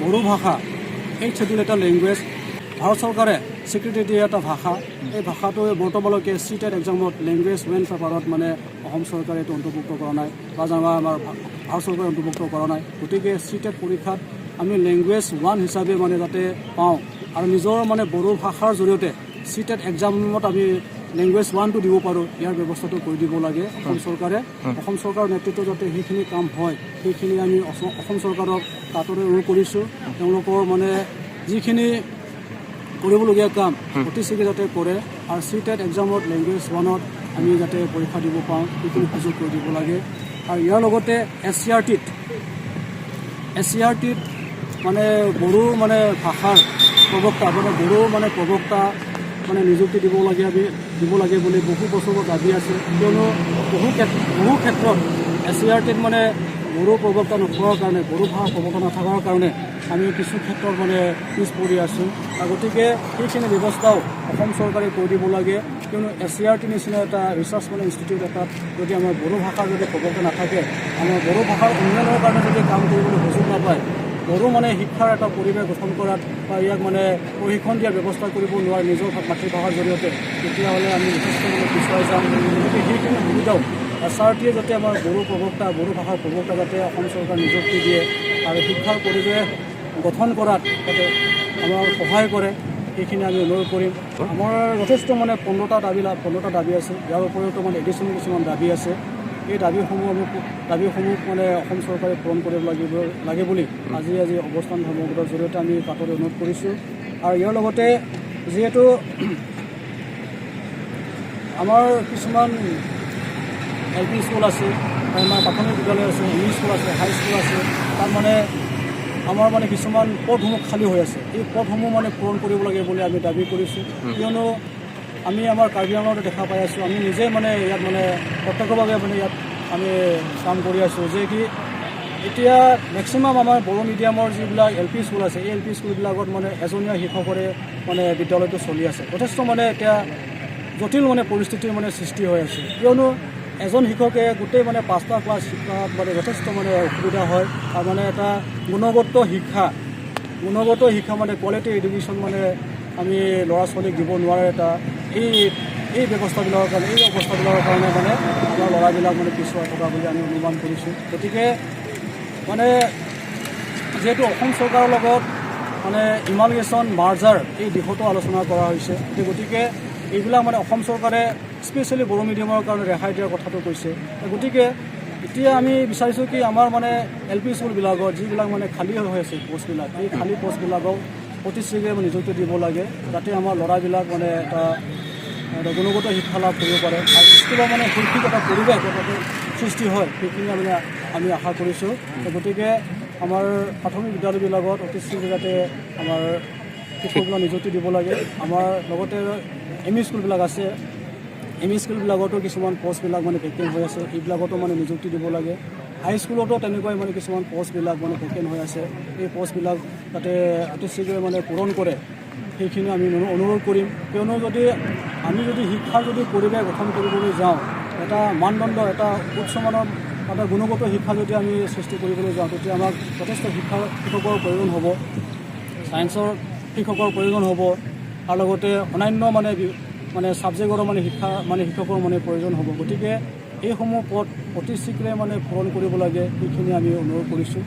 বড়ো ভাষা 8th schedule এটা language Bharat চৰকাৰে স্বীকৃতি দিয়া এটা ভাষা এই ভাষাটো বৰ্তমানলৈকে চিটেড এক্সামত লেংগুৱেজ মেইন পেপাৰত মানে অসম চৰকাৰে এইটো অন্তৰ্ভুক্ত কৰা নাই বা আমাৰ ভাৰত চৰকাৰে অন্তৰ্ভুক্ত কৰা নাই গতিকে চিটেড পৰীক্ষাত আমি লেংগুৱেজ 1 হিচাপে মানে যাতে পাওঁ আৰু নিজৰ মানে বড়ো ভাষাৰ জৰিয়তে চিটেড এক্সামত আমি লেংগুৱেজ 1টো দিব পাৰোঁ ইয়াৰ ব্যৱস্থাটো কৰি দিব লাগে অসম চৰকাৰে অসম চৰকাৰৰ নেতৃত্বত যাতে সেইখিনি কাম হয় সেইখিনি আমি অসম চৰকাৰক তাতৰে অনুৰোধ কৰিছোঁ তেওঁলোকৰ মানে যিখিনি কৰিবলগীয়া কাম অতি শীঘ্ৰে যাতে কৰে আৰু চিটেড এক্সামত লেংগুৱেজ 1ত আমি যাতে পৰীক্ষা দিব পাওঁ সেইখিনি সুযোগ কৰি দিব লাগে আৰু ইয়াৰ লগতে SCRT মানে বড়ো মানে ভাষাৰ প্ৰবক্তা মানে বড়ো মানে প্ৰবক্তা মানে নিযুক্তি দিব লাগে বুলি বহু বছৰৰ দাবী আছে কিয়নো বহু ক্ষেত্ৰত SCRTত মানে বড়ো প্ৰবক্তা নথকাৰ কাৰণে বড়ো ভাষা প্ৰবক্তা নথকাৰ কাৰণে আমি কিছু ক্ষেত্ৰত মানে পিছ পৰি আছোঁ গতিকে সেইখিনি ব্যৱস্থাও অসম চৰকাৰে কৰি দিব লাগে কিয়নো SCRT নিচিনা এটা ৰিচাৰ্চ মানে ইনষ্টিটিউট এটাত যদি আমাৰ বড়ো ভাষাৰ যদি প্ৰবক্তা নাথাকে আমাৰ বড়ো ভাষাৰ উন্নয়নৰ কাৰণে যদি কাম কৰিবলৈ সুযোগ নাপায় বড়ো মানে শিক্ষাৰ এটা পৰিৱেশ গঠন কৰাত বা ইয়াক মানে প্ৰশিক্ষণ দিয়াৰ ব্যৱস্থা কৰিব নোৱাৰে নিজৰ মাতৃভাষাৰ জৰিয়তে তেতিয়াহ'লে আমি যথেষ্ট মানে পিছুৱাই যাম গতিকে সেইখিনি সুবিধাও SRTয়ে যাতে আমাৰ বড়ো ভাষাৰ প্ৰবক্তা যাতে অসম চৰকাৰ নিযুক্তি দিয়ে আৰু শিক্ষাৰ পৰিৱেশ গঠন কৰাত যাতে আমাৰ সহায় কৰে সেইখিনি আমি অনুৰোধ কৰিম আমাৰ যথেষ্ট মানে 15টা দাবী আছে ইয়াৰ উপৰিও মানে এডিশ্যনেল কিছুমান দাবী আছে এই দাবীসমূহ মানে অসম চৰকাৰে পূৰণ কৰিব লাগে বুলি আজি অৱস্থান ধৰ্মঘটৰ জৰিয়তে আমি তাতৰে অনুৰোধ কৰিছোঁ আৰু ইয়াৰ লগতে যিহেতু আমাৰ কিছুমান LP স্কুল আছে আমাৰ প্ৰাথমিক বিদ্যালয় আছে ME স্কুল আছে হাই স্কুল আছে তাত মানে আমাৰ মানে কিছুমান পদসমূহ খালী হৈ আছে এই পদসমূহ মানে পূৰণ কৰিব লাগে বুলি আমি দাবী কৰিছোঁ কিয়নো আমি আমাৰ কাৰ্বি আংলঙতে দেখা পাই আছোঁ আমি নিজে মানে ইয়াত মানে প্ৰত্যক্ষভাৱে মানে ইয়াত আমি কাম কৰি আছোঁ যে কি এতিয়া মেক্সিমাম আমাৰ বড়ো মিডিয়ামৰ যিবিলাক LP স্কুল আছে এই LP স্কুলবিলাকত মানে এজনীয়া শিক্ষকৰে মানে বিদ্যালয়টো চলি আছে যথেষ্ট মানে এতিয়া জটিল মানে পৰিস্থিতিৰ মানে সৃষ্টি হৈ আছে কিয়নো এজন শিক্ষকে গোটেই মানে 5টা ক্লাছ শিক্ষাত মানে যথেষ্ট মানে অসুবিধা হয় আৰু মানে এটা গুণগত শিক্ষা মানে কোৱালিটি এডুকেশ্যন মানে আমি ল'ৰা ছোৱালীক দিব নোৱাৰে এটা এই ব্যৱস্থাবিলাকৰ কাৰণে মানে আমাৰ ল'ৰাবিলাক মানে পিছুৱাই থকা বুলি আমি অনুমান কৰিছোঁ গতিকে মানে যিহেতু অসম চৰকাৰৰ লগত মানে ইমালগেশ্যন মাৰ্জাৰ এই দিশতো আলোচনা কৰা হৈছে গতিকে এইবিলাক মানে অসম চৰকাৰে স্পেচিয়েলি বড়ো মিডিয়ামৰ কাৰণে ৰেহাই দিয়াৰ কথাটো কৈছে গতিকে এতিয়া আমি বিচাৰিছোঁ কি আমাৰ মানে LP স্কুলবিলাকত যিবিলাক মানে খালী হৈ আছে পষ্টবিলাক এই খালী পষ্টবিলাকক অতি শীঘ্ৰে নিযুক্তি দিব লাগে যাতে আমাৰ ল'ৰাবিলাক মানে এটা গুণগত শিক্ষা লাভ কৰিব পাৰে আৰু স্কুলৰ মানে শৈক্ষিক এটা পৰিৱেশ যাতে সৃষ্টি হয় সেইখিনি আমি আশা কৰিছোঁ গতিকে আমাৰ প্ৰাথমিক বিদ্যালয়বিলাকত অতি শীঘ্ৰে যাতে আমাৰ শিক্ষকবিলাক নিযুক্তি দিব লাগে আমাৰ লগতে ME স্কুলবিলাক আছে ME স্কুলবিলাকতো কিছুমান পষ্টবিলাক মানে ভেকেণ্ট হৈ আছে এইবিলাকতো মানে নিযুক্তি দিব লাগে হাই স্কুলতো তেনেকুৱাই মানে কিছুমান পষ্টবিলাক মানে ভেকেণ্ট হৈ আছে এই পষ্টবিলাক যাতে অতি শীঘ্ৰে মানে পূৰণ কৰে সেইখিনি আমি অনুৰোধ কৰিম কিয়নো আমি যদি শিক্ষাৰ পৰিৱেশ গঠন কৰিবলৈ যাওঁ এটা মানদণ্ড এটা উচ্চমানৰ এটা গুণগত শিক্ষা যদি আমি সৃষ্টি কৰিবলৈ যাওঁ তেতিয়া আমাক যথেষ্ট শিক্ষকৰ প্ৰয়োজন হ'ব ছায়েন্সৰ শিক্ষকৰ প্ৰয়োজন হ'ব আৰু লগতে অন্যান্য মানে ছাবজেক্টৰো মানে শিক্ষকৰ মানে প্ৰয়োজন হ'ব গতিকে এইসমূহ পদ অতি শীঘ্ৰে মানে পূৰণ কৰিব লাগে সেইখিনি আমি অনুৰোধ কৰিছোঁ।